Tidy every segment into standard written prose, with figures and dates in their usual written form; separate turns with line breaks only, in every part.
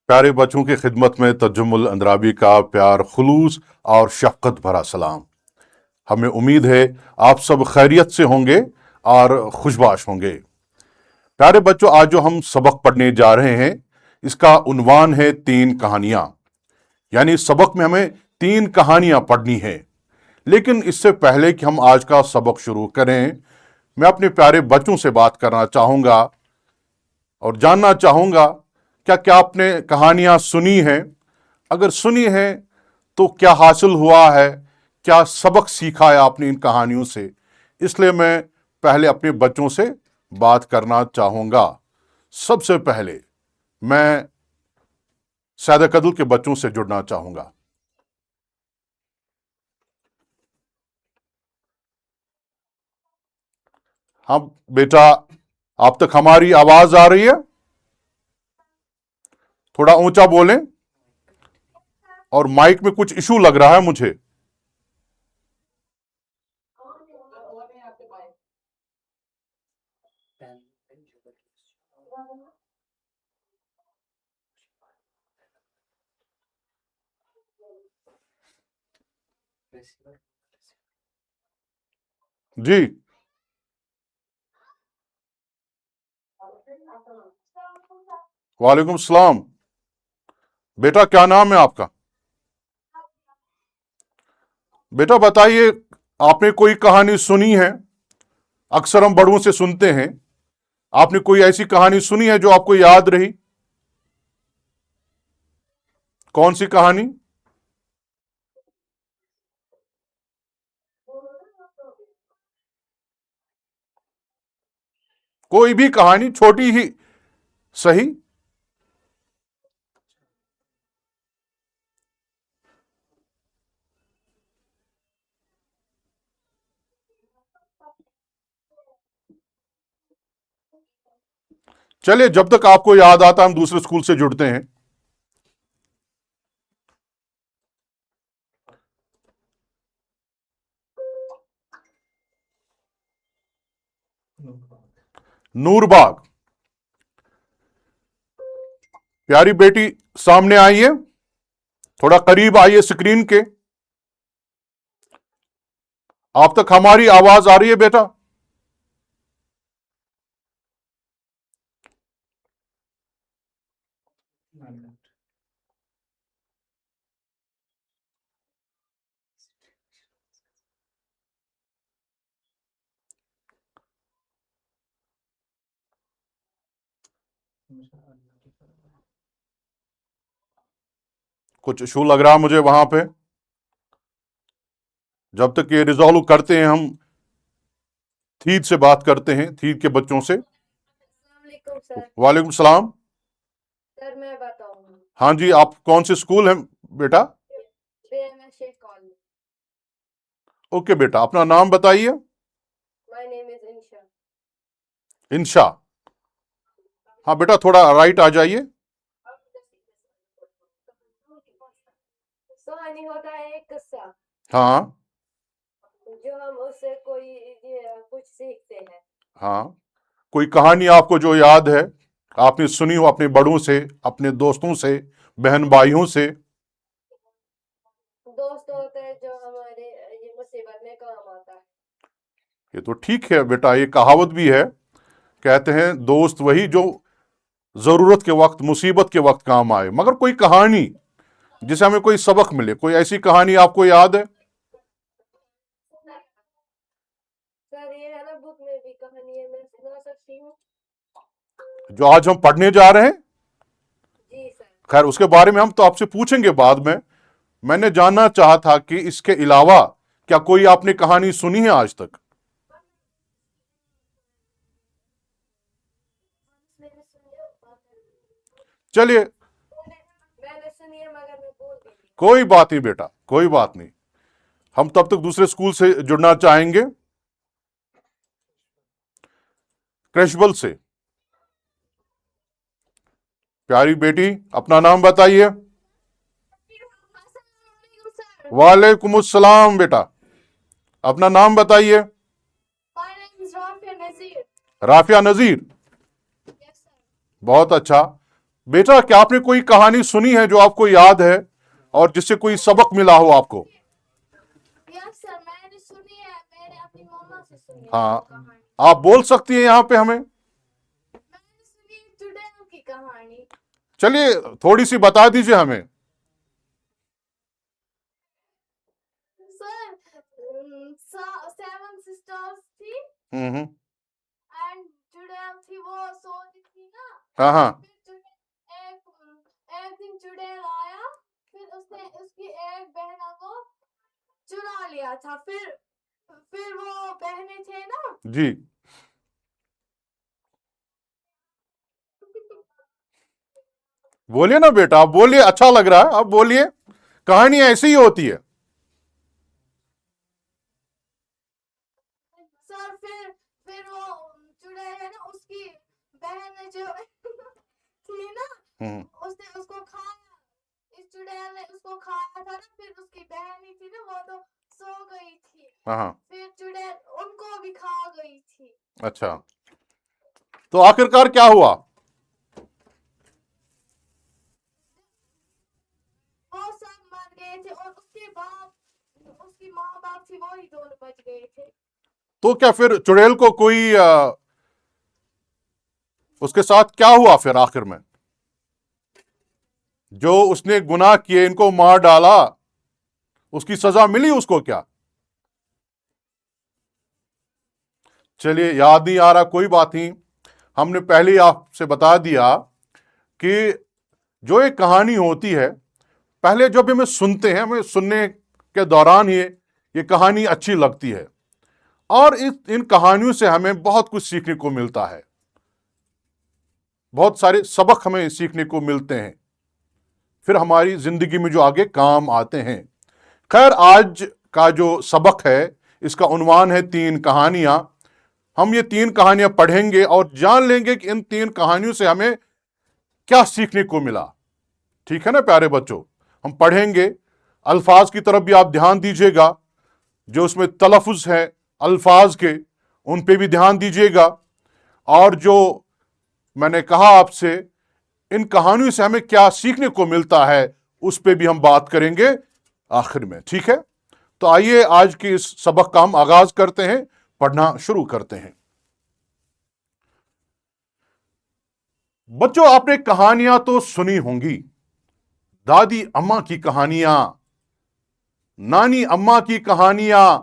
प्यारे बच्चों की खिदमत में तर्जुमुल अंद्राबी का प्यार, खुलूस और शफ़क़त भरा सलाम। हमें उम्मीद है आप सब खैरियत से होंगे और खुशबाश होंगे। प्यारे बच्चों, आज जो हम सबक पढ़ने जा रहे हैं इसका उन्वान है 3 कहानियां। यानी इस सबक में हमें 3 कहानियां पढ़नी है। लेकिन इससे पहले कि हम आज का सबक शुरू करें, मैं अपने प्यारे बच्चों से बात करना चाहूँगा और जानना चाहूँगा क्या क्या आपने कहानियां सुनी हैं। अगर सुनी है तो क्या हासिल हुआ है, क्या सबक सीखा है आपने इन कहानियों से। इसलिए मैं पहले अपने बच्चों से बात करना चाहूँगा। सबसे पहले मैं सैदा कदल के बच्चों से जुड़ना चाहूँगा। हाँ बेटा, आप तक हमारी आवाज आ रही है? थोड़ा ऊंचा बोलें, और माइक में कुछ इशू लग रहा है मुझे। जी, वालेकुम सलाम। बेटा क्या नाम है आपका? बेटा बताइए, आपने कोई कहानी सुनी है? अक्सर हम बड़ों से सुनते हैं, आपने कोई ऐसी कहानी सुनी है जो आपको याद रही? कौन सी कहानी? कोई भी कहानी, छोटी ही सही। चलिए, जब तक आपको याद आता हम दूसरे स्कूल से जुड़ते हैं। नूरबाग। प्यारी बेटी सामने आइए, थोड़ा करीब आइए स्क्रीन के। आप तक हमारी आवाज आ रही है बेटा? कुछ इशू लग रहा है मुझे वहां पे। जब तक ये रिजॉल्व करते हैं, हम थीद से बात करते हैं, थीद के बच्चों से।
अस्सलामुअलैकुम सर।
वालेकुम सलाम।
सर मैं बताऊंगा।
हाँ जी, आप कौन से स्कूल हैं बेटा?
BMS Sheikh colony.
ओके बेटा, अपना नाम बताइए।
माय नेम इज इंशा।
इंशा। हाँ बेटा, थोड़ा राइट आ जाइए।
सुहानी होता है एक किस्सा
हाँ
जो हम उससे कोई कुछ सीखते हैं।
हाँ, कोई कहानी आपको जो याद है, आपने सुनी हो अपने बड़ों से, अपने दोस्तों से, बहन भाइयों से।
दोस्त होते हैं जो हमारे ये मुसीबत में काम आता है।
ये तो ठीक है बेटा, ये कहावत भी है। कहते हैं दोस्त वही जो जरूरत के वक्त, मुसीबत के वक्त काम आए। मगर कोई कहानी जिसे हमें कोई सबक मिले, कोई ऐसी कहानी आपको याद है?
सर ये है ना, बुक में भी कहानी है, मैं सुना सकती हूँ?
जो आज हम पढ़ने जा रहे हैं?
जी सर।
खैर, उसके बारे में हम तो आपसे पूछेंगे बाद में। मैंने जानना चाहा था कि इसके अलावा क्या कोई आपने कहानी सुनी है आज तक? चलिए,
मैंने सुनी है मगर मैं भूल गई।
कोई बात नहीं बेटा, कोई बात नहीं। हम तब तक दूसरे स्कूल से जुड़ना चाहेंगे, क्रैशबल से। प्यारी बेटी, अपना नाम बताइए। वालेकुम अस्सलाम बेटा, अपना नाम बताइए। राफिया नजीर।
Yes, sir.
बहुत अच्छा। बेटा क्या आपने कोई कहानी सुनी है जो आपको याद है और जिससे कोई सबक मिला हो आपको?
यस सर, मैंने सुनी है, मैंने अपनी मम्मा से सुनी है
हाँ,
वो कहानी।
आप बोल सकती हैं यहाँ पे हमें?
मैंने सुनी चुड़ैल की कहानी।
चलिए थोड़ी सी बता दीजिए हमें।
सर, 7 सिस्टर्स थी
हम्म।
एंड चुड़ैल थी, वो सोती थी ना।
हाँ हाँ।
फिर एक दिन चुड़ैल आया, फिर उसने उसकी एक बहना को चुरा लिया था। फिर वो बहनें थे ना,
जी। बोलिए ना बेटा, आप बोलिए, अच्छा लग रहा है, आप बोलिए। कहानी ऐसी ही होती है।
सर फिर वो चुड़ैल है ना, उसकी बहन ने जो थी ना, उसने उसको खाया। इस चुड़ैल ने उसको खाया था ना, फिर उसकी बहन ही थी ना, वो तो सो गई थी।
हाँ।
फिर चुड़ैल उनको भी खा गई थी।
अच्छा, तो आखिरकार क्या हुआ?
वो सब मर गए थे और उसकी माँ बाप थी, वो ही दोनों बच गए थे।
तो क्या फिर चुड़ैल को कोई उसके साथ क्या हुआ फिर आखिर में? जो उसने गुनाह किए, इनको मार डाला, उसकी सजा मिली उसको क्या? चलिए याद नहीं आ रहा, कोई बात नहीं। हमने पहले ही आपसे बता दिया कि जो एक कहानी होती है, पहले जब हमें सुनते हैं, हमें सुनने के दौरान ही ये कहानी अच्छी लगती है और इन कहानियों से हमें बहुत कुछ सीखने को मिलता है, बहुत सारे सबक हमें सीखने को मिलते हैं, फिर हमारी जिंदगी में जो आगे काम आते हैं। खैर, आज का जो सबक है इसका उन्वान है 3 कहानियां। हम ये 3 कहानियां पढ़ेंगे और जान लेंगे कि इन 3 कहानियों से हमें क्या सीखने को मिला। ठीक है ना प्यारे बच्चों? हम पढ़ेंगे, अल्फाज की तरफ भी आप ध्यान दीजिएगा, जो उसमें तलफ़ुज़ है अल्फाज के, उन पे भी ध्यान दीजिएगा। और जो मैंने कहा आपसे, इन कहानियों से हमें क्या सीखने को मिलता है, उस पे भी हम बात करेंगे आखिर में। ठीक है, तो आइए आज के इस सबक का हम आगाज करते हैं, पढ़ना शुरू करते हैं। बच्चों, आपने कहानियां तो सुनी होंगी, दादी अम्मा की कहानियां, नानी अम्मा की कहानियां,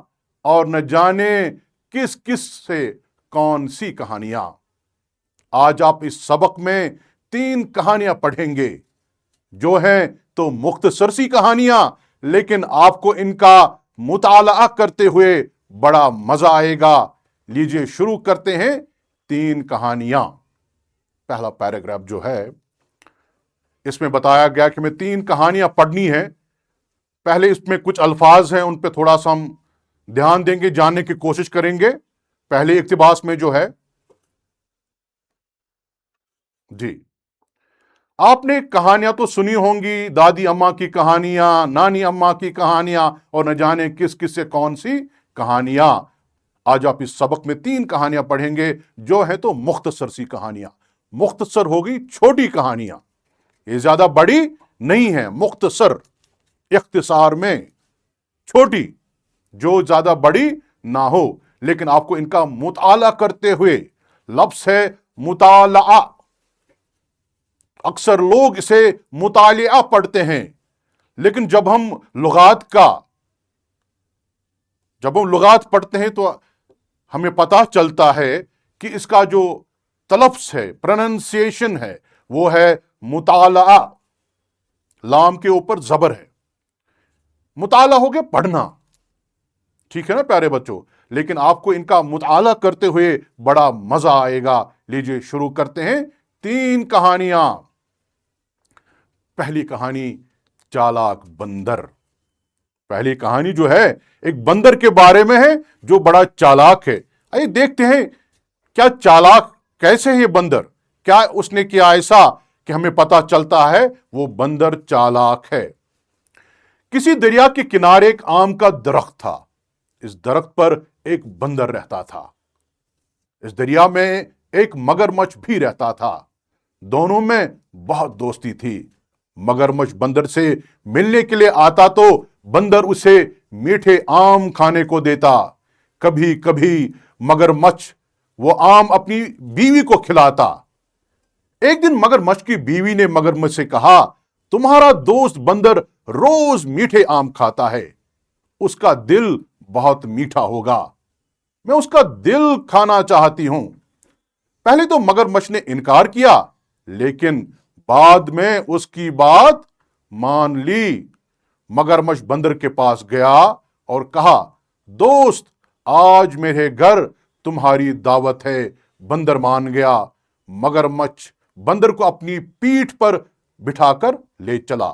और न जाने किस किस से कौन सी कहानियां। आज आप इस सबक में 3 कहानियां पढ़ेंगे, जो हैं तो मुख्तसर सी कहानियां, लेकिन आपको इनका मुताला करते हुए बड़ा मजा आएगा। लीजिए शुरू करते हैं 3 कहानियां। पहला पैराग्राफ जो है, इसमें बताया गया कि हमें 3 कहानियां पढ़नी है। पहले इसमें कुछ अल्फाज हैं, उन पे थोड़ा सा हम ध्यान देंगे, जानने की कोशिश करेंगे। पहले इक्तिबास में जो है, जी, आपने कहानियां तो सुनी होंगी, दादी अम्मा की कहानियां, नानी अम्मा की कहानियां, और न जाने किस किस से कौन सी कहानियां। आज आप इस सबक में 3 कहानियां पढ़ेंगे, जो है तो मुख्तसर सी कहानियां। मुख्तसर होगी छोटी कहानियां, ये ज्यादा बड़ी नहीं है। मुख्तसर, इख्तिसार में छोटी, जो ज्यादा बड़ी ना हो, लेकिन आपको इनका मुताला करते हुए, लफ्ज़ है मुताला, अक्सर लोग इसे मुतालिया पढ़ते हैं, लेकिन जब हम लुगात पढ़ते हैं तो हमें पता चलता है कि इसका जो तलफ्स है, प्रोनाउंसिएशन है, वो है मुताला। लाम के ऊपर जबर है, मुताला हो गया पढ़ना। ठीक है ना प्यारे बच्चों? लेकिन आपको इनका मुताला करते हुए बड़ा मजा आएगा। लीजिए शुरू करते हैं 3 कहानियां। पहली कहानी, चालाक बंदर। पहली कहानी जो है एक बंदर के बारे में है, जो बड़ा चालाक है। आइए देखते हैं, क्या चालाक कैसे है ये बंदर, क्या उसने किया ऐसा कि हमें पता चलता है वो बंदर चालाक है। किसी दरिया के किनारे एक आम का दरख्त था। इस दरख्त पर एक बंदर रहता था। इस दरिया में एक मगरमच्छ भी रहता था। दोनों में बहुत दोस्ती थी। मगरमच्छ बंदर से मिलने के लिए आता तो बंदर उसे मीठे आम खाने को देता। कभी कभी मगरमच्छ वो आम अपनी बीवी को खिलाता। एक दिन मगरमच्छ की बीवी ने मगरमच्छ से कहा, तुम्हारा दोस्त बंदर रोज मीठे आम खाता है, उसका दिल बहुत मीठा होगा, मैं उसका दिल खाना चाहती हूं। पहले तो मगरमच्छ ने इनकार किया, लेकिन बाद में उसकी बात मान ली। मगरमच्छ बंदर के पास गया और कहा, दोस्त, आज मेरे घर तुम्हारी दावत है। बंदर मान गया। मगरमच्छ बंदर को अपनी पीठ पर बिठाकर ले चला।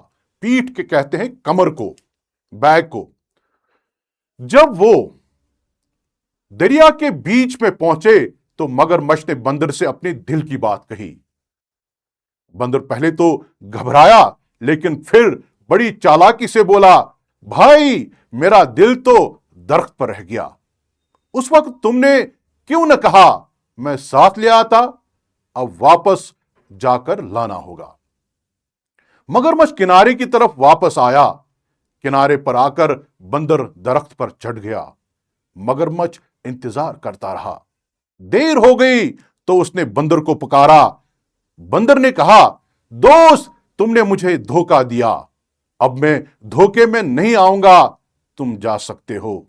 पीठ के कहते हैं कमर को, बैक को। जब वो दरिया के बीच में पहुंचे तो मगरमच्छ ने बंदर से अपने दिल की बात कही। बंदर पहले तो घबराया, लेकिन फिर बड़ी चालाकी से बोला, भाई, मेरा दिल तो दरख्त पर रह गया। उस वक्त तुमने क्यों न कहा, मैं साथ ले आता। अब वापस जाकर लाना होगा। मगरमच्छ किनारे की तरफ वापस आया। किनारे पर आकर बंदर दरख्त पर चढ़ गया। मगरमच्छ इंतजार करता रहा। देर हो गई तो उसने बंदर को पुकारा। बंदर ने कहा, दोस्त, तुमने मुझे धोखा दिया, अब मैं धोखे में नहीं आऊंगा, तुम जा सकते हो।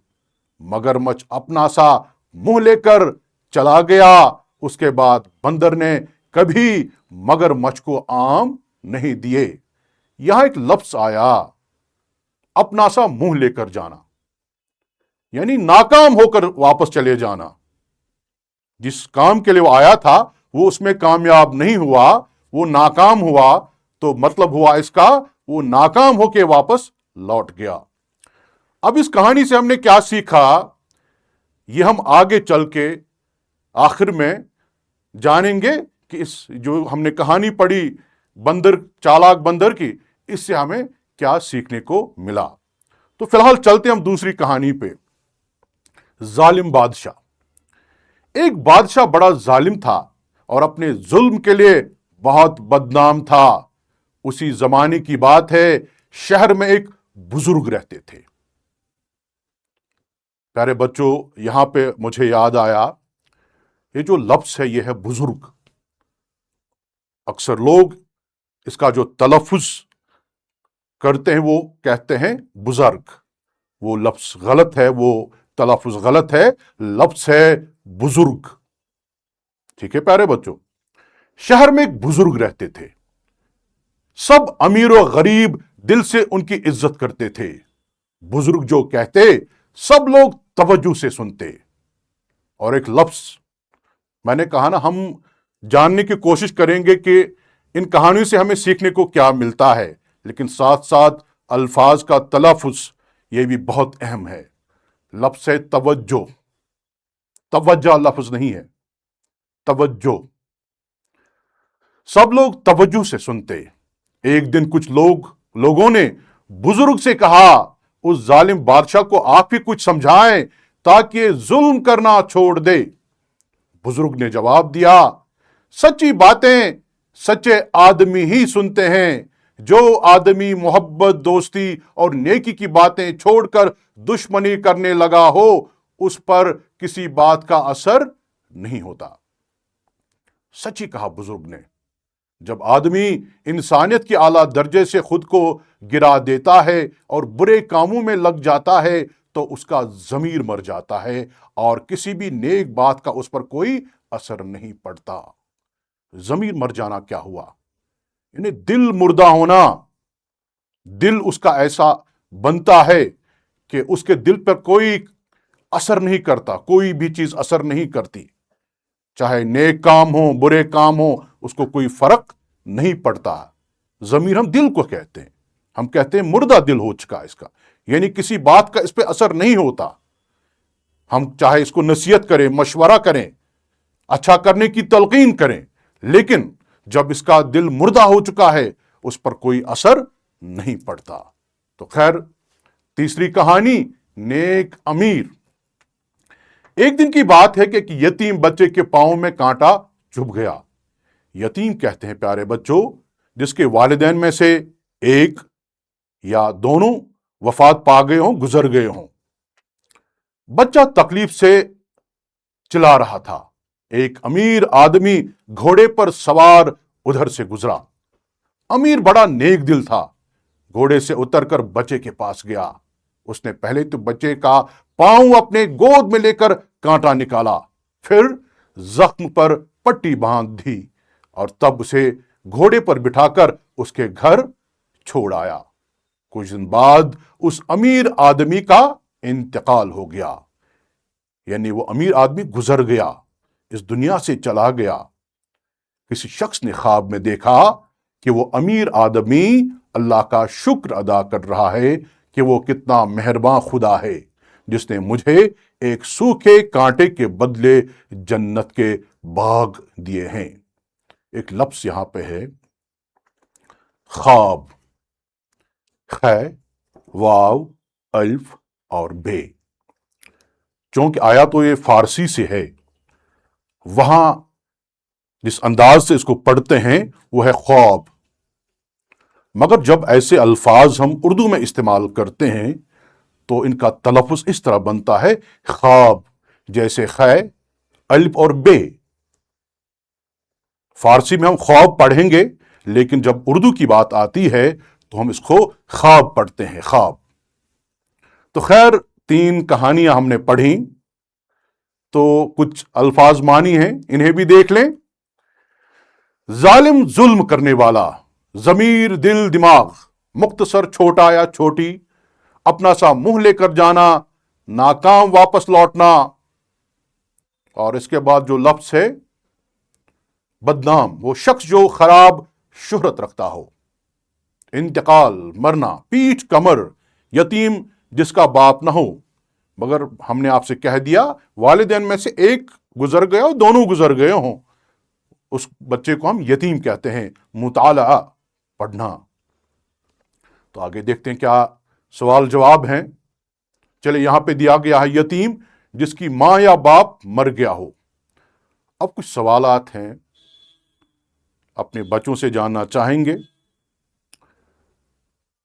मगरमच्छ अपना सा मुंह लेकर चला गया। उसके बाद बंदर ने कभी मगरमच्छ को आम नहीं दिए। यहां एक लफ्ज आया, अपना सा मुंह लेकर जाना, यानी नाकाम होकर वापस चले जाना। जिस काम के लिए वो आया था वो उसमें कामयाब नहीं हुआ, वो नाकाम हुआ, तो मतलब हुआ इसका वो नाकाम होकर वापस लौट गया। अब इस कहानी से हमने क्या सीखा, ये हम आगे चल के आखिर में जानेंगे कि इस जो हमने कहानी पढ़ी बंदर, चालाक बंदर की, इससे हमें क्या सीखने को मिला। तो फिलहाल चलते हम दूसरी कहानी पे। जालिम बादशाह। एक बादशाह बड़ा जालिम था और अपने जुल्म के लिए बहुत बदनाम था। उसी जमाने की बात है, शहर में एक बुजुर्ग रहते थे। प्यारे बच्चों, यहां पे मुझे याद आया, ये जो लफ्ज है ये है बुजुर्ग। अक्सर लोग इसका जो तलफ़ुज़ करते हैं वो कहते हैं बुजुर्ग। वो लफ्ज गलत है, वो तलफ़ुज़ गलत है, लफ्ज है बुजुर्ग। ठीक है प्यारे बच्चों, शहर में एक बुजुर्ग रहते थे। सब अमीर और गरीब दिल से उनकी इज्जत करते थे। बुजुर्ग जो कहते सब लोग तवज्जो से सुनते। और एक लफ्ज मैंने कहा ना, हम जानने की कोशिश करेंगे कि इन कहानियों से हमें सीखने को क्या मिलता है, लेकिन साथ साथ अल्फाज का तलफ़ुज़ ये भी बहुत अहम है। लफ्ज है तवज्जो। तवज्जो लफ्ज नहीं है, तवज्जो। सब लोग तवज्जो से सुनते। एक दिन कुछ लोगों ने बुजुर्ग से कहा, उस जालिम बादशाह को आप ही कुछ समझाएं ताकि जुल्म करना छोड़ दे। बुजुर्ग ने जवाब दिया, सच्ची बातें सच्चे आदमी ही सुनते हैं। जो आदमी मोहब्बत, दोस्ती और नेकी की बातें छोड़कर दुश्मनी करने लगा हो, उस पर किसी बात का असर नहीं होता। सच्ची कहा बुजुर्ग ने। जब आदमी इंसानियत के आला दर्जे से खुद को गिरा देता है और बुरे कामों में लग जाता है तो उसका ज़मीर मर जाता है और किसी भी नेक बात का उस पर कोई असर नहीं पड़ता। ज़मीर मर जाना क्या हुआ? यानी दिल मुर्दा होना। दिल उसका ऐसा बनता है कि उसके दिल पर कोई असर नहीं करता, कोई भी चीज़ असर नहीं करती। चाहे नेक काम हो, बुरे काम हो, उसको कोई फर्क नहीं पड़ता। ज़मीर हम दिल को कहते हैं। हम कहते हैं मुर्दा दिल हो चुका इसका, यानी किसी बात का इस पे असर नहीं होता। हम चाहे इसको नसीहत करें, मशवरा करें, अच्छा करने की तलकीन करें, लेकिन जब इसका दिल मुर्दा हो चुका है उस पर कोई असर नहीं पड़ता। तो खैर, तीसरी कहानी, नेक अमीर। एक दिन की बात है कि एक यतीम बच्चे के पांव में कांटा चुभ गया। यतीम कहते हैं प्यारे बच्चों जिसके वालिदैन में से एक या दोनों वफात पा गए हों, गुजर गए हों। बच्चा तकलीफ से चिल्ला रहा था। एक अमीर आदमी घोड़े पर सवार उधर से गुजरा। अमीर बड़ा नेक दिल था। घोड़े से उतरकर बच्चे के पास गया। उसने पहले तो बच्चे का पांव अपने गोद में लेकर कांटा निकाला, फिर जख्म पर पट्टी बांध दी और तब उसे घोड़े पर बिठाकर उसके घर छोड़ आया। कुछ दिन बाद उस अमीर आदमी का इंतकाल हो गया, यानी वो अमीर आदमी गुजर गया, इस दुनिया से चला गया। किसी शख्स ने ख्वाब में देखा कि वो अमीर आदमी अल्लाह का शुक्र अदा कर रहा है कि वो कितना मेहरबान खुदा है जिसने मुझे एक सूखे कांटे के बदले जन्नत के बाग दिए हैं। एक लफ्ज यहां पे है ख्वाब, खे, वाव, अल्फ और बे। चूंकि आया तो ये फारसी से है, वहां जिस अंदाज से इसको पढ़ते हैं वो है ख्वाब, मगर जब ऐसे अल्फाज हम उर्दू में इस्तेमाल करते हैं तो इनका तलफ़ुज़ इस तरह बनता है ख्वाब, जैसे खे, अल्फ और बे। फारसी में हम ख्वाब पढ़ेंगे, लेकिन जब उर्दू की बात आती है तो हम इसको ख्वाब पढ़ते हैं, ख्वाब। तो खैर 3 कहानियां हमने पढ़ी, तो कुछ अल्फाज मानी हैं, इन्हें भी देख लें। जालिम जुल्म करने वाला, जमीर दिल दिमाग, मुख्तसर छोटा या छोटी, अपना सा मुंह लेकर जाना, नाकाम वापस लौटना, और इसके बाद जो लफ्ज है बदनाम, वो शख्स जो खराब शुहरत रखता हो। इंतकाल, मरना, पीठ कमर, यतीम जिसका बाप ना हो। मगर हमने आपसे कह दिया वालिदैन में से एक गुजर गया हो, दोनों गुजर गए हों, उस बच्चे को हम यतीम कहते हैं। मुताला, पढ़ना। तो आगे देखते हैं क्या सवाल जवाब हैं। चले, यहां पे दिया गया है यतीम जिसकी मां या बाप मर गया हो। अब कुछ सवालात हैं, अपने बच्चों से जानना चाहेंगे।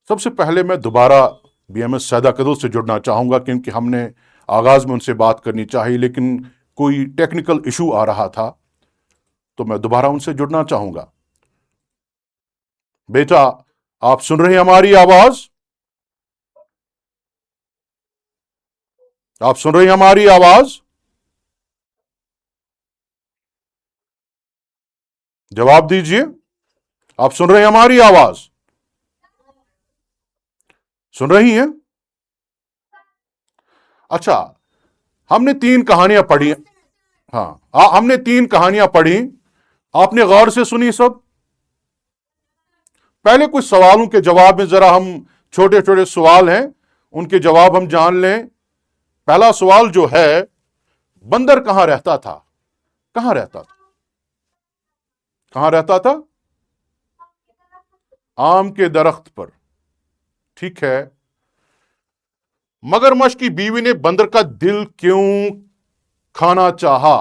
सबसे पहले मैं दोबारा BMS सैदा कदुल से जुड़ना चाहूंगा, क्योंकि हमने आगाज में उनसे बात करनी चाहिए, लेकिन कोई टेक्निकल इशू आ रहा था, तो मैं दोबारा उनसे जुड़ना चाहूंगा। बेटा, आप सुन रहे हैं हमारी आवाज? आप सुन रहे हैं हमारी आवाज? जवाब दीजिए, आप सुन रहे हैं हमारी आवाज? सुन रही हैं? अच्छा, हमने 3 कहानियां पढ़ी। हाँ, हमने 3 कहानियां पढ़ी, आपने गौर से सुनी सब? पहले कुछ सवालों के जवाब में जरा हम, छोटे छोटे सवाल हैं, उनके जवाब हम जान लें। पहला सवाल जो है, बंदर कहां रहता था? कहां रहता था? कहां रहता था? आम के दरख्त पर। ठीक है। मगरमच्छ की बीवी ने बंदर का दिल क्यों खाना चाहा?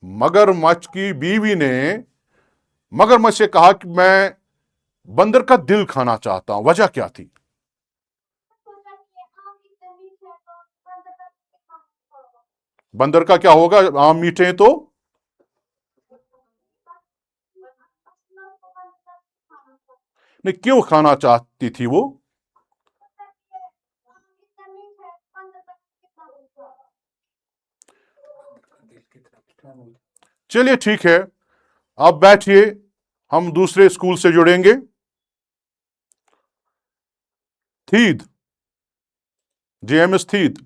मगरमच्छ की बीवी ने मगरमच्छ से कहा कि मैं बंदर का दिल खाना चाहता हूं। वजह क्या थी? बंदर का क्या होगा? आम मीठे हैं तो? नहीं, क्यों खाना चाहती थी वो? चलिए ठीक है, आप बैठिए, हम दूसरे स्कूल से जुड़ेंगे। थीद, JMS थीद।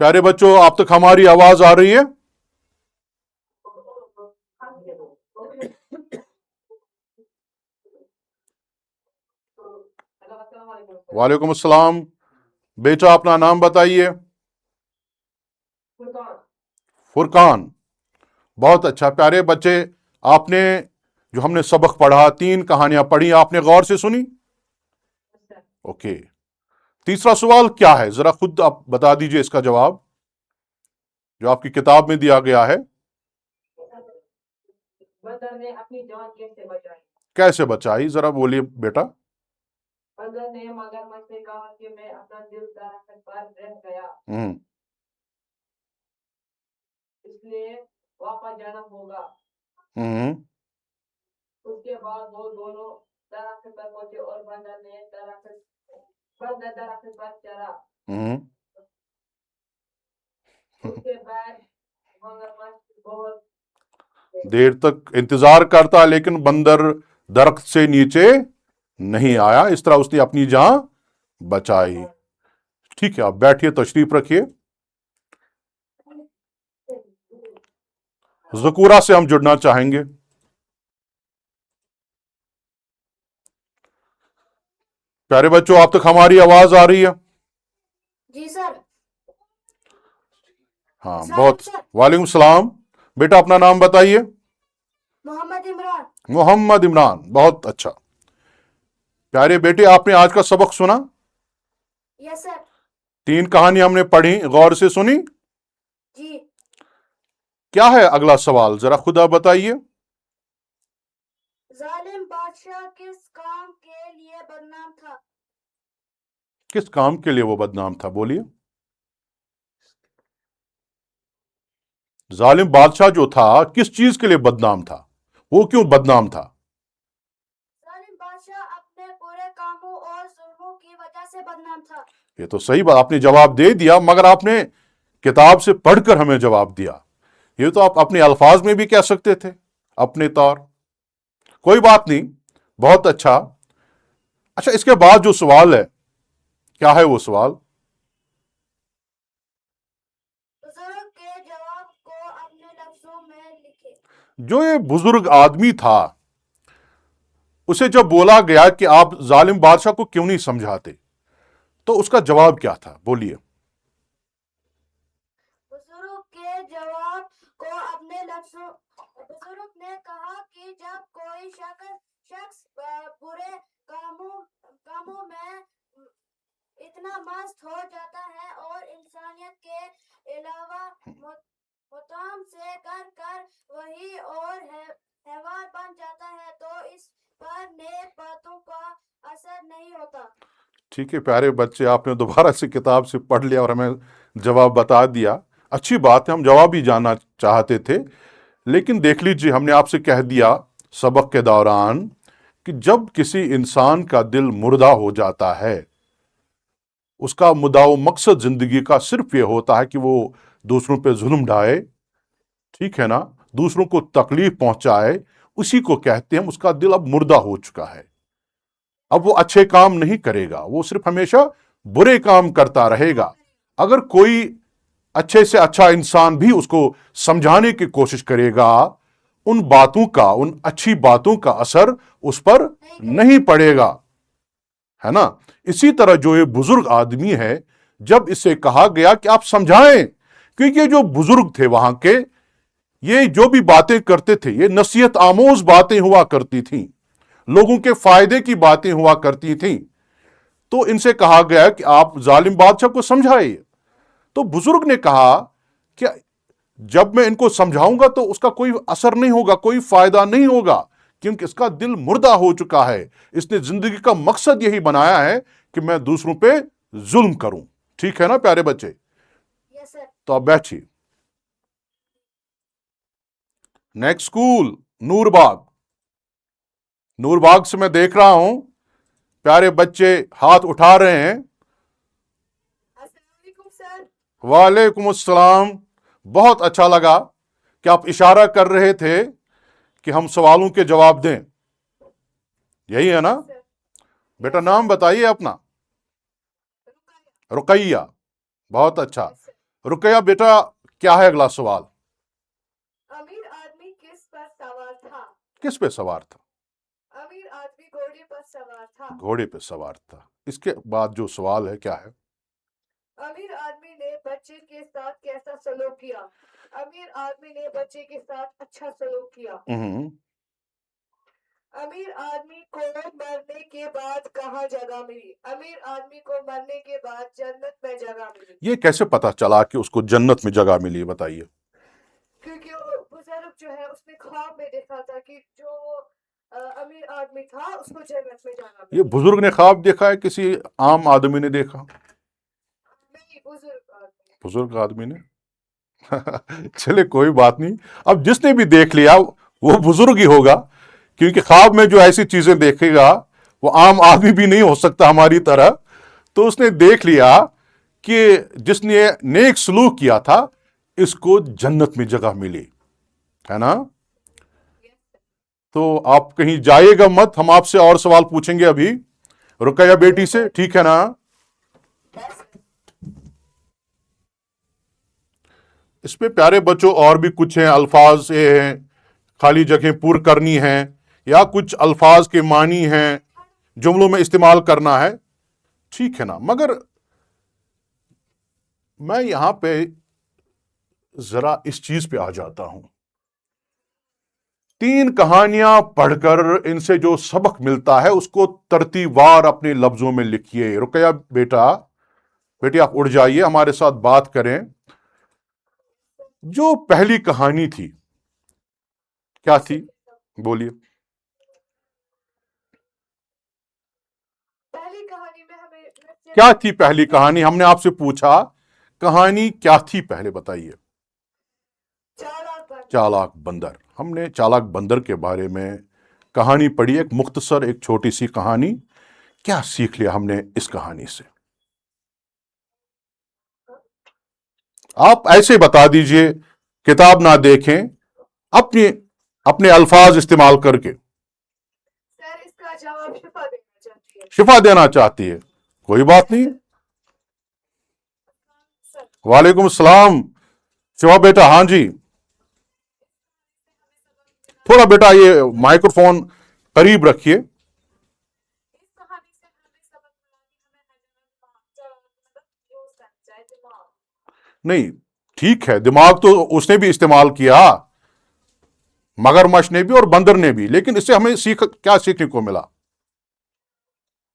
प्यारे बच्चों, आप तक हमारी आवाज आ रही है? वालेकुम अस्सलाम। बेटा, अपना नाम बताइए। फुरकान। बहुत अच्छा। प्यारे बच्चे, आपने जो हमने सबक पढ़ा, 3 कहानियां पढ़ी, आपने गौर से सुनी? ओके। तीसरा सवाल क्या है, जरा खुद आप बता दीजिए इसका जवाब, जो आपकी किताब में दिया गया है।
बंदर ने अपनी जान कैसे बचाई?
कैसे बचाई, जरा बोलिए बेटा।
बंदर ने मगरमच्छ से कहा कि मैं अपना दिल दरख्त पर रह गया,
हम्म
इसलिए वापस जाना होगा।
हम्म
उसके बाद वो दोनों दरख्त पर पहुंचे और बंदर दरख्त पर चढ़ा।
हम्म
उसके बाद मगरमच्छ बहुत
देर तक इंतजार करता, लेकिन बंदर दरख्त से नीचे नहीं आया। इस तरह उसने अपनी जान बचाई। ठीक है, आप बैठिए, तशरीफ रखिए। ज़कूरा से हम जुड़ना चाहेंगे। प्यारे बच्चों, आप तक हमारी आवाज आ रही है?
जी सर।
हाँ,
अस्सलाम
बहुत।
वालेकुम सर।
वालेकुम सलाम। बेटा, अपना नाम बताइए।
मोहम्मद इमरान।
मोहम्मद इमरान, बहुत अच्छा। प्यारे बेटे, आपने आज का सबक सुना?
Yes sir.
3 कहानी हमने पढ़ी, गौर से सुनी।
जी।
क्या है अगला सवाल, जरा खुदा बताइए।
जालिम बादशाह किस काम के लिए बदनाम था?
किस काम के लिए वो बदनाम था, बोलिए। जालिम बादशाह जो था, किस चीज के लिए बदनाम था? वो क्यों बदनाम था?
जालिम बादशाह अपने बुरे कामों और जुल्मों की वजह से बदनाम था।
ये तो सही बात, आपने जवाब दे दिया, मगर आपने किताब से पढ़कर हमें जवाब दिया। ये तो आप अपने अल्फाज में भी कह सकते थे, अपने तौर। कोई बात नहीं, बहुत अच्छा। अच्छा, इसके बाद जो सवाल है, क्या है वो सवाल?
बुजुर्ग के जवाब को अपने लफ्जों में लिखे।
जो ये बुजुर्ग आदमी था, उसे जब बोला गया कि आप जालिम बादशाह को क्यों नहीं समझाते, तो उसका जवाब क्या था, बोलिए।
बुजुर्ग के जवाब को अपने लफ्जों बुजुर्ग ने कहा कि जब कोई शख्स बुरे कामों में इतना मस्त हो जाता है और इंसानियत के अलावा मुताम से कर वही और हैवान बन जाता है, तो इस पर नेक बातों का असर नहीं होता।
ठीक है प्यारे बच्चे, आपने दोबारा से किताब से पढ़ लिया और हमें जवाब बता दिया। अच्छी बात है, हम जवाब ही जानना चाहते थे। लेकिन देख लीजिए, हमने आपसे कह दिया सबक के दौरान कि जब किसी इंसान का दिल मुर्दा हो जाता है, उसका मुद्दा व मकसद जिंदगी का सिर्फ ये होता है कि वो दूसरों पे जुल्म ढाए, ठीक है ना, दूसरों को तकलीफ पहुंचाए। उसी को कहते हैं उसका दिल अब मुर्दा हो चुका है। अब वो अच्छे काम नहीं करेगा, वो सिर्फ हमेशा बुरे काम करता रहेगा। अगर कोई अच्छे से अच्छा इंसान भी उसको समझाने की कोशिश करेगा, उन बातों का, उन अच्छी बातों का असर उस पर नहीं पड़ेगा, है ना। इसी तरह जो ये बुजुर्ग आदमी है, जब इसे कहा गया कि आप समझाएं, क्योंकि ये जो बुजुर्ग थे वहां के, ये जो भी बातें करते थे, ये नसीहत आमोज बातें हुआ करती थीं, लोगों के फायदे की बातें हुआ करती थीं। तो इनसे कहा गया कि आप जालिम बादशाह को समझाइए। तो बुजुर्ग ने कहा कि जब मैं इनको समझाऊंगा तो उसका कोई असर नहीं होगा, कोई फायदा नहीं होगा, क्योंकि इसका दिल मुर्दा हो चुका है। इसने जिंदगी का मकसद यही बनाया है कि मैं दूसरों पे जुल्म करूं। ठीक है ना प्यारे बच्चे?
Yes sir.
तो आप बैठिए। Next school Noorbagh. नूरबाग से मैं देख रहा हूं प्यारे बच्चे हाथ उठा रहे हैं।
अस्सलाम वालेकुम सर।
वालेकुम अस्सलाम। बहुत अच्छा लगा कि आप इशारा कर रहे थे कि हम सवालों के जवाब दें। यही है ना?
सर।
बेटा, नाम बताइए अपना। रुकैया, बहुत अच्छा।
Yes sir.
रुकैया बेटा, क्या है अगला सवाल?
अमीर आदमी किस पर सवार था?
किस पे सवार था?
अमीर आदमी घोड़े पर सवार था।
घोड़े पे सवार था। इसके बाद जो सवाल है, क्या है?
अमीर आदमी ने बच्चे के साथ कैसा सलूक किया? अमीर आदमी ने बच्चे के साथ अच्छा सलूक किया।
हम्म
अमीर आदमी को मरने के बाद कहाँ जगह मिली? अमीर आदमी को मरने के बाद जन्नत में जगह मिली।
ये कैसे पता चला कि उसको जन्नत में जगह मिली, बताइए।
क्योंकि वो बुजुर्ग जो है उसने ख्वाब में देखा था कि जो अमीर आदमी था उसको जन्नत में जाना
ये
मिलेगा।
बुजुर्ग ने ख्वाब देखा है, किसी आम आदमी ने देखा?
नहीं, बुजुर्ग आदमी।
बुजुर्ग आदमी ने। चले कोई बात नहीं, अब जिसने भी देख लिया वो बुजुर्ग ही होगा, क्योंकि ख्वाब में जो ऐसी चीजें देखेगा वो आम आदमी भी नहीं हो सकता हमारी तरह। तो उसने देख लिया कि जिसने नेक सलूक किया था इसको जन्नत में जगह मिली, है ना? तो आप कहीं जाइएगा मत, हम आपसे और सवाल पूछेंगे अभी रुकैया बेटी से, ठीक है ना? इसमें प्यारे बच्चों और भी कुछ हैं अल्फाज ये हैं, खाली जगह पूर्ण करनी है या कुछ अल्फाज के मानी हैं, जुमलों में इस्तेमाल करना है, ठीक है ना? मगर मैं यहां पे जरा इस चीज पे आ जाता हूं। 3 कहानियां पढ़कर इनसे जो सबक मिलता है उसको तरतीबवार अपने लफ्जों में लिखिए। रुकैया बेटी आप उठ जाइए, हमारे साथ बात करें। जो पहली कहानी थी क्या थी, बोलिए।
पहली कहानी में हमें
क्या थी पहली कहानी? हमने आपसे पूछा कहानी क्या थी, पहले बताइए। चालाक बंदर। हमने चालाक बंदर के बारे में कहानी पढ़ी, एक मुख्तसर एक छोटी सी कहानी। क्या सीख लिया हमने इस कहानी से? आप ऐसे बता दीजिए, किताब ना देखें, अपने अपने अल्फाज इस्तेमाल करके।
सर इसका जवाब शिफा देना चाहती है।
शिफा देना चाहती है, कोई बात नहीं।
सर
वालेकुम सलाम शिवा बेटा। हाँ जी, थोड़ा बेटा ये माइक्रोफोन करीब रखिए।
इस कहानी से हमें सबक मिला कि हमें यूज करना चाहिए दिमाग।
नहीं ठीक है, दिमाग तो उसने भी इस्तेमाल किया, मगरमच्छ ने भी और बंदर ने भी, लेकिन इससे हमें क्या सीखने को मिला?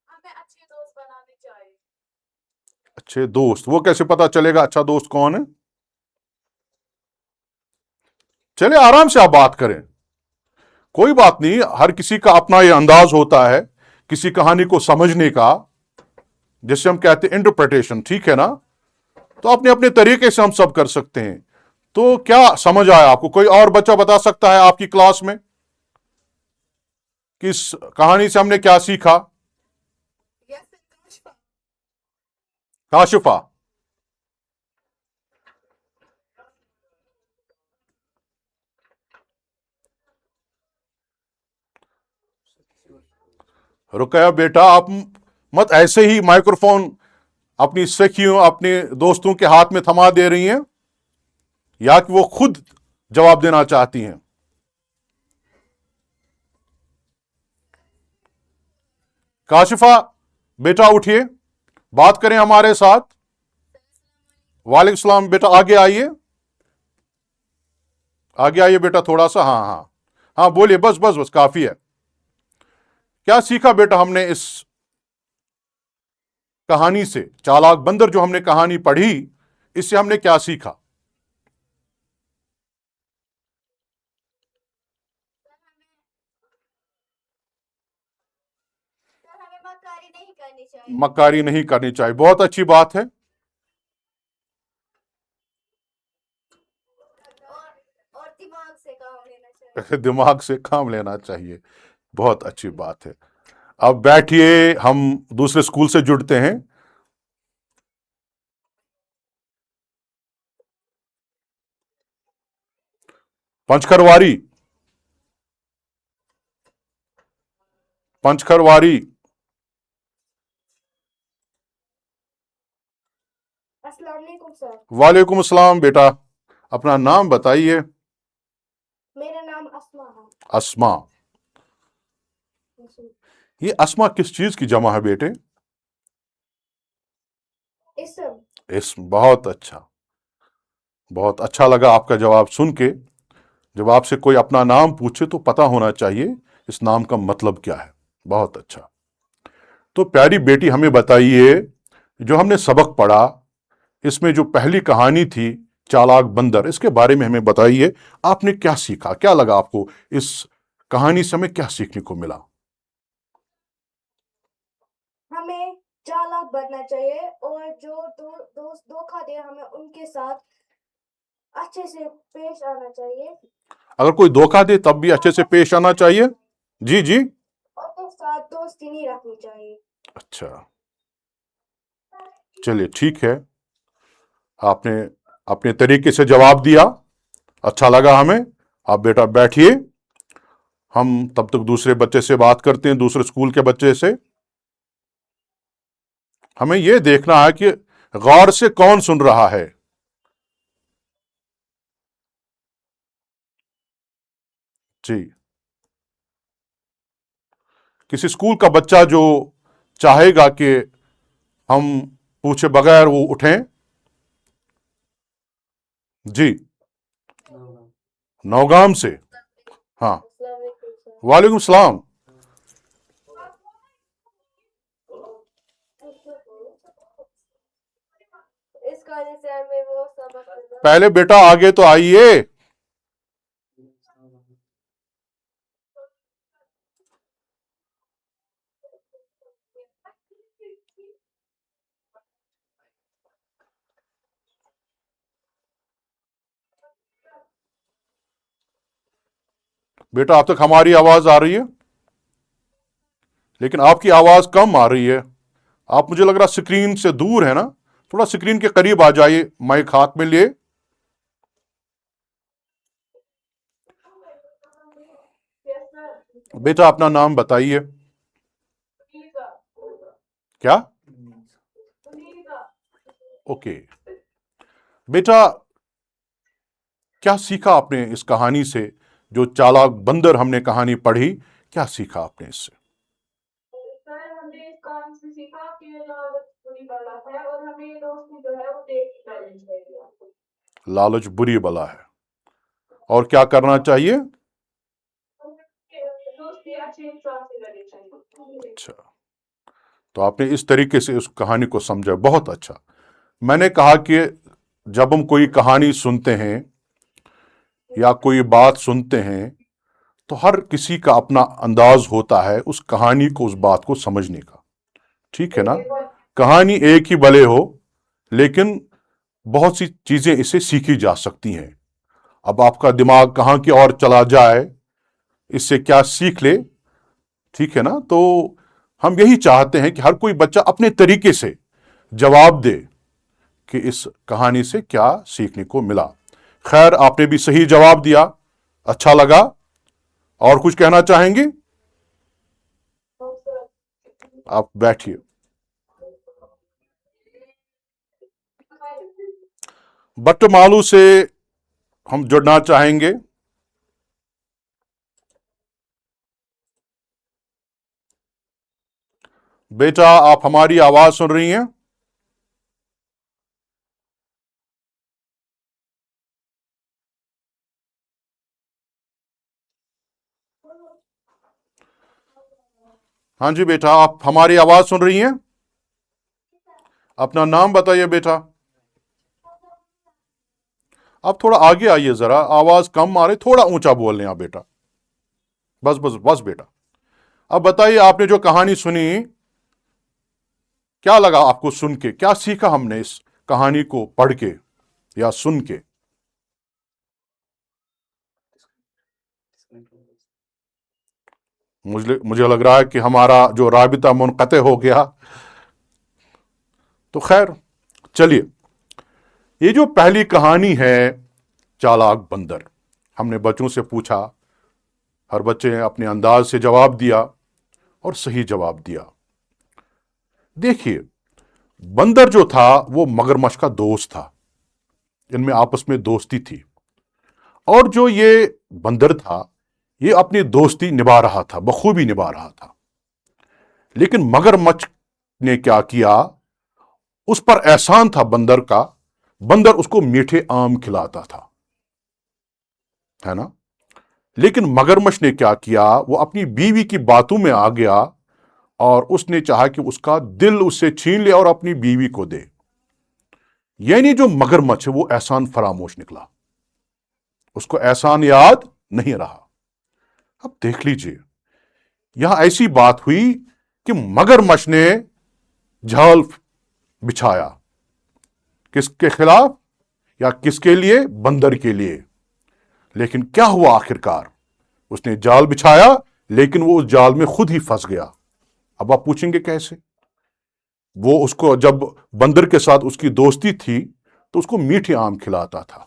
हमें अच्छे दोस्त बनाने चाहिए।
अच्छे दोस्त, वो कैसे पता चलेगा अच्छा दोस्त कौन है? चले आराम से आप बात करें, कोई बात नहीं। हर किसी का अपना ये अंदाज होता है किसी कहानी को समझने का, जिससे हम कहते हैं इंटरप्रिटेशन, ठीक है ना? तो अपने अपने तरीके से हम सब कर सकते हैं। तो क्या समझ आया आपको? कोई और बच्चा बता सकता है आपकी क्लास में कि इस कहानी से हमने क्या सीखा? काशिफा। रुकया बेटा, आप मत ऐसे ही माइक्रोफोन अपनी सखियों अपने दोस्तों के हाथ में थमा दे रही हैं, या कि वो खुद जवाब देना चाहती हैं। काशिफा बेटा उठिए, बात करें हमारे साथ। वालेकुम सलाम बेटा, आगे आइए, आगे आइए बेटा थोड़ा सा। हाँ हाँ हाँ, बोलिए, बस बस बस काफी है। क्या सीखा बेटा हमने इस कहानी से? चालाक बंदर जो हमने कहानी पढ़ी, इससे हमने क्या सीखा?
हमें मक्कारी नहीं करनी चाहिए।
मक्कारी नहीं करनी चाहिए, बहुत अच्छी बात है।
और दिमाग से काम लेना चाहिए।
दिमाग से काम लेना चाहिए, बहुत अच्छी बात है। अब बैठिए, हम दूसरे स्कूल से जुड़ते हैं। पंचखरवारी, पंचखरवारी।
अस्सलाम वालेकुम सर।
वालेकुम अस्सलाम बेटा, अपना नाम बताइए।
मेरा नाम अस्मा है।
अस्मा। ये अस्मा किस चीज की जमा है बेटे? इसम। बहुत अच्छा, बहुत अच्छा लगा आपका जवाब सुन के। जब आपसे कोई अपना नाम पूछे तो पता होना चाहिए इस नाम का मतलब क्या है। बहुत अच्छा। तो प्यारी बेटी हमें बताइए, जो हमने सबक पढ़ा इसमें जो पहली कहानी थी चालाक बंदर, इसके बारे में हमें बताइए, आपने क्या सीखा, क्या लगा आपको इस कहानी से, हमें क्या सीखने को मिला?
हमें चालाक बनना चाहिए और जो दोस्त धोखा दे हमें उनके साथ अच्छे से पेश आना चाहिए,
अगर कोई धोखा दे तब भी अच्छे से पेश आना चाहिए। जी जी,
उनके साथ दोस्ती नहीं रखनी चाहिए।
अच्छा, चलिए ठीक है, आपने अपने तरीके से जवाब दिया, अच्छा लगा हमें। आप बेटा बैठिए, हम तब तक दूसरे बच्चे से बात करते हैं, दूसरे स्कूल के बच्चे से। हमें यह देखना है कि गौर से कौन सुन रहा है। जी, किसी स्कूल का बच्चा जो चाहेगा कि हम पूछे बगैर वो उठें। जी, नौगाम से, हाँ,
अस्सलाम वालेकुम सर।
वालेकुम सलाम।
इस कहानी से हमें वो सबक मिला।
पहले बेटा आगे तो आइए। बेटा अब तक हमारी आवाज आ रही है, लेकिन आपकी आवाज कम आ रही है। आप, मुझे लग रहा स्क्रीन से दूर है ना, थोड़ा स्क्रीन के करीब आ जाइए, माइक हाथ में लिए।
Yes, sir.
बेटा अपना नाम बताइए।
Sunita.
क्या?
Sunita.
ओके बेटा, क्या सीखा आपने इस कहानी से? जो चालाक बंदर हमने कहानी पढ़ी, क्या सीखा आपने इससे?
सर हमने इस कहानी से सीखा कि लालच बुरी बला है और हमें दोस्ती जो है वो देख के करनी चाहिए।
लालच बुरी बला है, और क्या करना चाहिए?
दोस्ती अच्छे इंसान से करनी चाहिए।
अच्छा, तो आपने इस तरीके से उस कहानी को समझा, बहुत अच्छा। मैंने कहा कि जब हम कोई कहानी सुनते हैं या कोई बात सुनते हैं, तो हर किसी का अपना अंदाज होता है उस कहानी को, उस बात को समझने का, ठीक है ना? कहानी एक ही भले हो, लेकिन बहुत सी चीजें इससे सीखी जा सकती हैं। अब आपका दिमाग कहाँ की ओर चला जाए, इससे क्या सीख ले, ठीक है ना? तो हम यही चाहते हैं कि हर कोई बच्चा अपने तरीके से जवाब दे कि इस कहानी से क्या सीखने को मिला। खैर, आपने भी सही जवाब दिया, अच्छा लगा। और कुछ कहना चाहेंगे? आप बैठिए। बट्टमालू से हम जुड़ना चाहेंगे। बेटा, आप हमारी आवाज सुन रही हैं? हाँ जी बेटा, आप हमारी आवाज सुन रही हैं? अपना नाम बताइए बेटा। आप थोड़ा आगे आइए, जरा आवाज कम आ रही, थोड़ा ऊंचा बोल रहे हैं आप बेटा। बस बस बस बेटा, अब बताइए, आपने जो कहानी सुनी, क्या लगा आपको सुन के? क्या सीखा हमने इस कहानी को पढ़ के या सुन के? मुझे लग रहा है कि हमारा जो राबिता मुनक़ते हो गया। तो खैर, चलिए, ये जो पहली कहानी है, चालाक बंदर, हमने बच्चों से पूछा, हर बच्चे ने अपने अंदाज से जवाब दिया और सही जवाब दिया। देखिए, बंदर जो था वो मगरमच्छ का दोस्त था, इनमें आपस में दोस्ती थी, और जो ये बंदर था ये अपनी दोस्ती निभा रहा था, बखूबी निभा रहा था। लेकिन मगरमच्छ ने क्या किया, उस पर एहसान था बंदर का, बंदर उसको मीठे आम खिलाता था, है ना? लेकिन मगरमच्छ ने क्या किया, वो अपनी बीवी की बातों में आ गया और उसने चाहा कि उसका दिल उससे छीन ले और अपनी बीवी को दे। یعنی جو مگرمچھ ہے وہ احسان فراموش نکلا، اس کو احسان یاد نہیں رہا۔ اب دیکھ لیجئے، یہاں ایسی بات ہوئی کہ مگرمچھ نے جال بچھایا، کس کے خلاف یا کس کے لیے؟ بندر کے لیے۔ لیکن کیا ہوا آخرکار؟ اس نے جال بچھایا لیکن وہ اس جال میں خود ہی پھنس گیا۔ اب آپ پوچھیں گے کیسے؟ وہ اس کو جب بندر کے ساتھ اس کی دوستی تھی تو اس کو میٹھے آم کھلاتا تھا،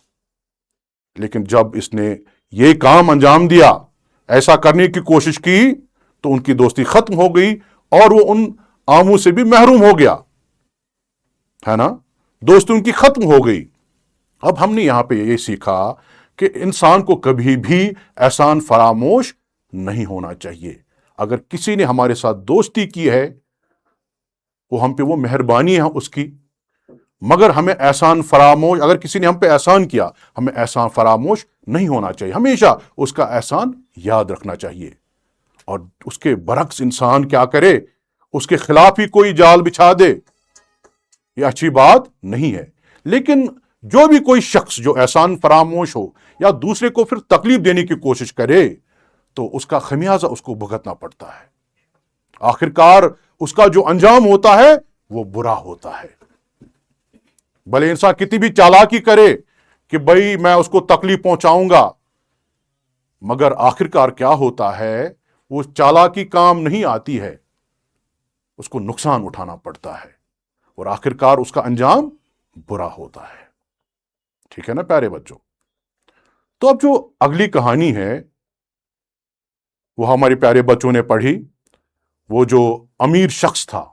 لیکن جب اس نے یہ کام انجام دیا، ایسا کرنے کی کوشش کی، تو ان کی دوستی ختم ہو گئی اور وہ ان آموں سے بھی محروم ہو گیا، ہے نا؟ دوستی ان کی ختم ہو گئی۔ اب ہم نے یہاں پہ یہ سیکھا کہ انسان کو کبھی بھی احسان فراموش نہیں ہونا چاہیے۔ اگر کسی نے ہمارے ساتھ دوستی کی ہے، وہ ہم پہ وہ مہربانی ہے اس کی، مگر ہمیں احسان فراموش، اگر کسی نے ہم پہ احسان کیا، ہمیں احسان فراموش نہیں ہونا چاہیے، ہمیشہ اس کا احسان یاد رکھنا چاہیے۔ اور اس کے برعکس انسان کیا کرے؟ اس کے خلاف ہی کوئی جال بچھا دے، یہ اچھی بات نہیں ہے۔ لیکن جو بھی کوئی شخص جو احسان فراموش ہو یا دوسرے کو پھر تکلیف دینے کی کوشش کرے، تو اس کا خمیازہ اس کو بھگتنا پڑتا ہے۔ آخرکار اس کا جو انجام ہوتا ہے وہ برا ہوتا ہے۔ بھلے انسان کتنی بھی چالاکی کرے کہ بھئی میں اس کو تکلیف پہنچاؤں گا، مگر آخرکار کیا ہوتا ہے؟ وہ چالاکی کام نہیں آتی ہے، اس کو نقصان اٹھانا پڑتا ہے، اور آخرکار اس کا انجام برا ہوتا ہے۔ ٹھیک ہے نا پیارے بچوں؟ تو اب جو اگلی کہانی ہے وہ ہمارے پیارے بچوں نے پڑھی، وہ جو امیر شخص تھا،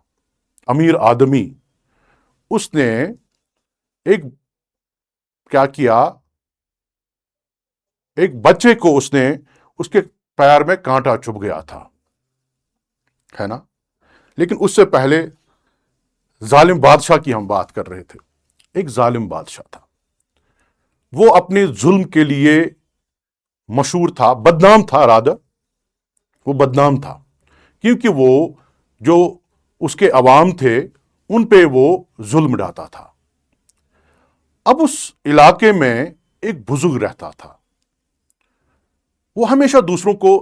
امیر آدمی، اس نے ایک کیا کیا؟ ایک بچے کو اس نے، اس کے پیر میں کانٹا چبھ گیا تھا، ہے نا؟ لیکن اس سے پہلے ظالم بادشاہ کی ہم بات کر رہے تھے۔ ایک ظالم بادشاہ تھا، وہ اپنے ظلم کے لیے مشہور تھا، بدنام تھا، وہ بدنام تھا، کیونکہ وہ جو اس کے عوام تھے ان پہ وہ ظلم ڈھاتا تھا۔ اب اس علاقے میں ایک بزرگ رہتا تھا، وہ ہمیشہ دوسروں کو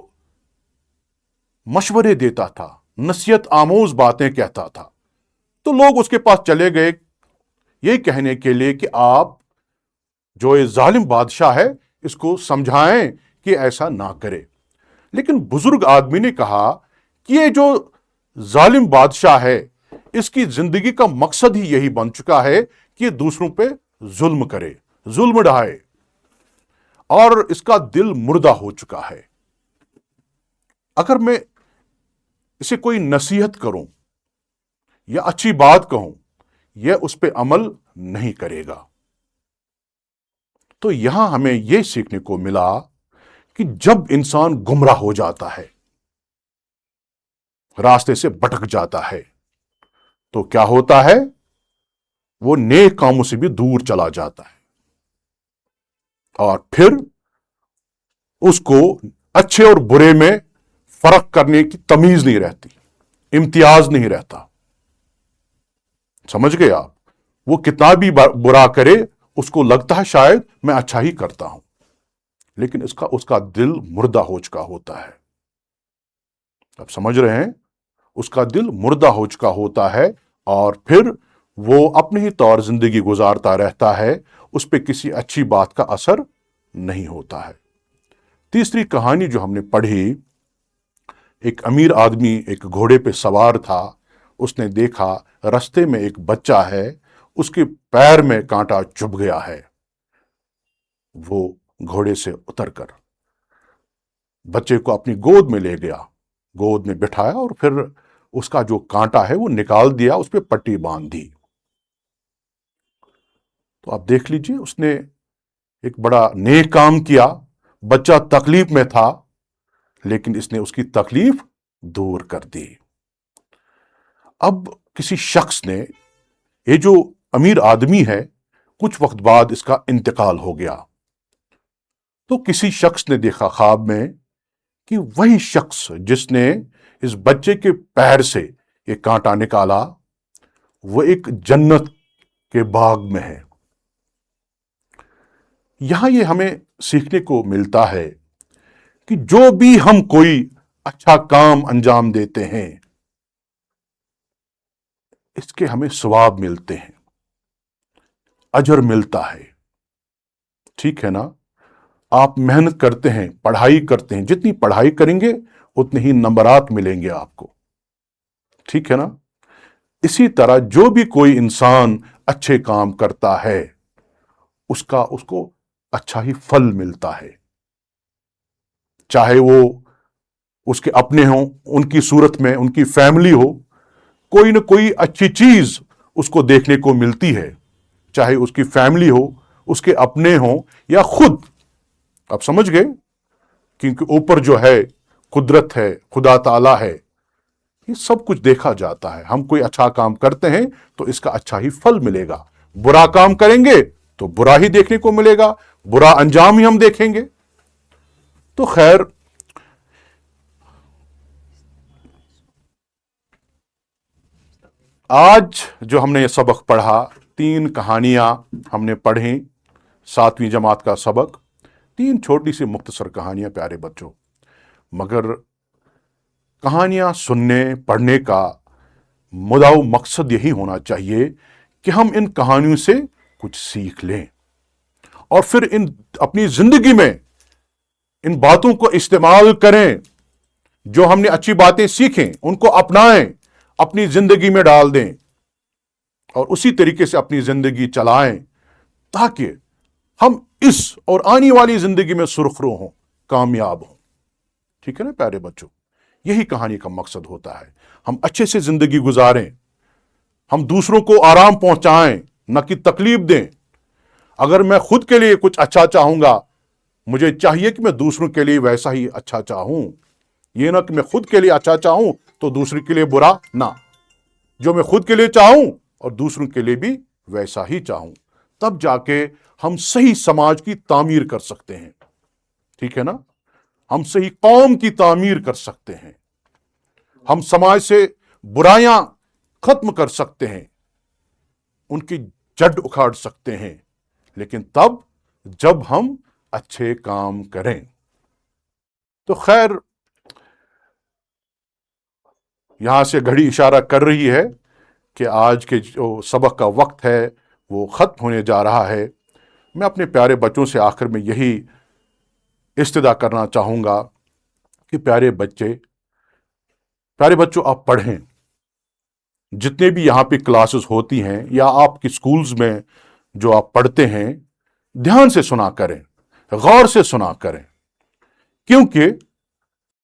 مشورے دیتا تھا، نصیحت آموز باتیں کہتا تھا۔ تو لوگ اس کے پاس چلے گئے یہ کہنے کے لیے کہ آپ جو یہ ظالم بادشاہ ہے اس کو سمجھائیں کہ ایسا نہ کرے۔ لیکن بزرگ آدمی نے کہا کہ یہ جو ظالم بادشاہ ہے، اس کی زندگی کا مقصد ہی یہی بن چکا ہے کہ یہ دوسروں پہ ظلم کرے، ظلم ڈھائے، اور اس کا دل مردہ ہو چکا ہے۔ اگر میں اسے کوئی نصیحت کروں یا اچھی بات کہوں، یہ اس پہ عمل نہیں کرے گا۔ تو یہاں ہمیں یہ سیکھنے کو ملا کہ جب انسان گمراہ ہو جاتا ہے، راستے سے بھٹک جاتا ہے، تو کیا ہوتا ہے؟ وہ نیک کاموں سے بھی دور چلا جاتا ہے، اور پھر اس کو اچھے اور برے میں فرق کرنے کی تمیز نہیں رہتی، امتیاز نہیں رہتا۔ سمجھ گئے آپ؟ وہ کتنا بھی برا کرے، اس کو لگتا ہے شاید میں اچھا ہی کرتا ہوں، لیکن اس کا دل مردہ ہو چکا ہوتا ہے۔ آپ سمجھ رہے ہیں؟ اس کا دل مردہ ہو چکا ہوتا ہے، اور پھر وہ اپنے ہی طور زندگی گزارتا رہتا ہے، اس پہ کسی اچھی بات کا اثر نہیں ہوتا ہے۔ تیسری کہانی جو ہم نے پڑھی، ایک امیر آدمی ایک گھوڑے پہ سوار تھا، اس نے دیکھا رستے میں ایک بچہ ہے، اس کے پیر میں کانٹا چبھ گیا ہے۔ وہ گھوڑے سے اتر کر بچے کو اپنی گود میں لے گیا، گود میں بٹھایا، اور پھر اس کا جو کانٹا ہے وہ نکال دیا، اس پہ پٹی باندھ دی۔ تو آپ دیکھ لیجئے، اس نے ایک بڑا نیک کام کیا، بچہ تکلیف میں تھا، لیکن اس نے اس کی تکلیف دور کر دی۔ اب کسی شخص نے، یہ جو امیر آدمی ہے، کچھ وقت بعد اس کا انتقال ہو گیا، تو کسی شخص نے دیکھا خواب میں کہ وہی شخص جس نے اس بچے کے پیر سے یہ کانٹا نکالا، وہ ایک جنت کے باغ میں ہے، यहां ये हमें सीखने को मिलता है कि जो भी हम कोई अच्छा काम अंजाम देते हैं, इसके हमें सवाब मिलते हैं, अजर मिलता है। ठीक है ना? आप मेहनत करते हैं, पढ़ाई करते हैं, जितनी पढ़ाई करेंगे उतने ही नंबरात मिलेंगे आपको। ठीक है ना? इसी तरह जो भी कोई इंसान अच्छे काम करता है, उसको अच्छा ही फल मिलता है, चाहे वो उसके अपने हों, उनकी सूरत में उनकी फैमिली हो, कोई ना कोई अच्छी चीज उसको देखने को मिलती है, चाहे उसकी फैमिली हो, उसके अपने हों या खुद। आप समझ गए? क्योंकि ऊपर जो है कुदरत है, खुदा ताला है, ये सब कुछ देखा जाता है। हम कोई अच्छा काम करते हैं तो इसका अच्छा ही फल मिलेगा, बुरा काम करेंगे तो बुरा ही देखने को मिलेगा, बुरा अंजाम ही हम देखेंगे। तो खैर, आज जो हमने ये सबक पढ़ा, 3 कहानियां हमने पढ़ी, 7वीं जमात का सबक, 3 छोटी सी मुख्तसर कहानियां प्यारे बच्चों, मगर कहानियां सुनने पढ़ने का मुद्दा मकसद यही होना चाहिए कि हम इन कहानियों से कुछ सीख लें और फिर इन अपनी जिंदगी में इन बातों को इस्तेमाल करें। जो हमने अच्छी बातें सीखें उनको अपनाएं, अपनी जिंदगी में डाल दें और उसी तरीके से अपनी जिंदगी चलाएं, ताकि हम इस और आने वाली जिंदगी में सुरखरू हों, कामयाब हों। ठीक है ना प्यारे बच्चों? यही कहानी का मकसद होता है। हम अच्छे से जिंदगी गुजारें, हम दूसरों को आराम पहुंचाएं, न कि तकलीफ दें। अगर मैं खुद के लिए कुछ अच्छा चाहूंगा, मुझे चाहिए कि मैं दूसरों के लिए वैसा ही अच्छा चाहूं, ये ना कि मैं खुद के लिए अच्छा चाहूं तो दूसरे के लिए बुरा ना। जो मैं खुद के लिए चाहूं और दूसरों के लिए भी वैसा ही चाहूं, तब जाके हम सही समाज की तामीर कर सकते हैं। ठीक है ना? हम सही कौम की तामीर कर सकते हैं, हम समाज से बुराइयां खत्म कर सकते हैं, उनकी जड़ उखाड़ सकते हैं, लेकिन तब जब हम अच्छे काम करें। तो खैर, यहां से घड़ी इशारा कर रही है कि आज के जो सबक का वक्त है वो खत्म होने जा रहा है। मैं अपने प्यारे बच्चों से आखिर में यही इस्तदा करना चाहूंगा कि प्यारे बच्चों, आप पढ़ें। जितने भी यहाँ पे क्लासेस होती हैं या आपके स्कूल्स में जो आप पढ़ते हैं, ध्यान से सुना करें, गौर से सुना करें, क्योंकि